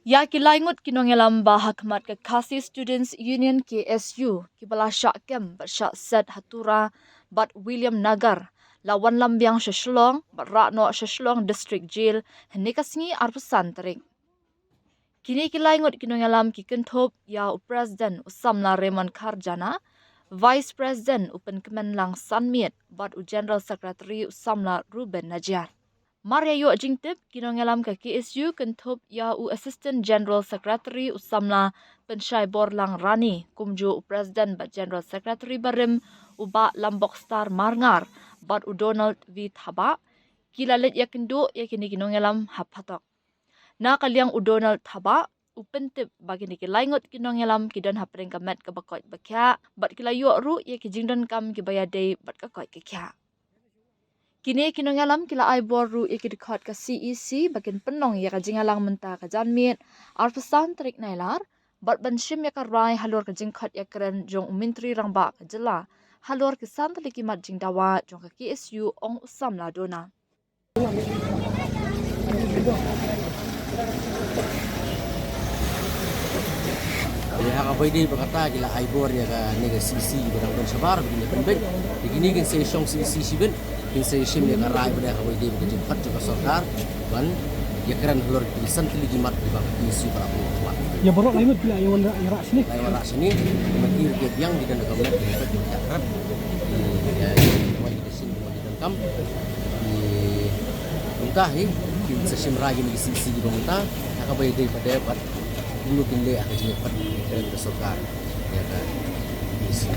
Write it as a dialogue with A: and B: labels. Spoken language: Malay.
A: Ya kilaingut kinongelam bahakmat ke Kasi Students Union KSU kibala syakem bersyak set hatura bat William Nagar lawan lambiang seshlong bat rakno seshlong district jail henikasingi arpesan terik. Kini kilaingut kinongelam kikentop ya President Usamla Raymond Karjana, Vice President Upen Kemenlang Sanmiet bat General Secretary Usamla Ruben Najar. Maria Yu Jingtip kinongelam ke KSU kentop ya Assistant General Secretary Usamla Pensyai Borlang Rani kumju President bat General Secretary Barim uba Lambok Star Marngar bat Donald V Thaba kilalit ya kendu ya kini kinongelam hapatok. Na kaliang Donald Thaba upentip bagi ni kilaingot kinongelam kidan hapring kamet kabakot bakya bat kilayu ru ya kijingdon kam kibayadei bat kakot kekya. Kini kinongalam kila ay boru ikidikot ka CEC bakin penong ya kajingalang menta ka janmit arpesan trik nailar bat banshim ya karai halor kajingkot ya keren jong umintri rangba ka jela halor kisan talikimat jingdawa jong ka KSU ong usam ladona.
B: Ya ka pwede berkata gila aibor ya ka nega CC barang don sabar begini penben begini kan saya syong CC siben kan saya shim ya ka rai pada ka pwede begitu cepat juga sorkar ban ya keren lor pisan tili jimat di bawah isu para penguat
C: ya borok lain bila yang rak sini
B: rak sini makir dia biang di dalam kabinet di kerap ya wajib di sini di dalam di entah kin seshim rai ni CC di bawah ka pwede pada dulu pindah akan cepat dari sorkar ya kan isi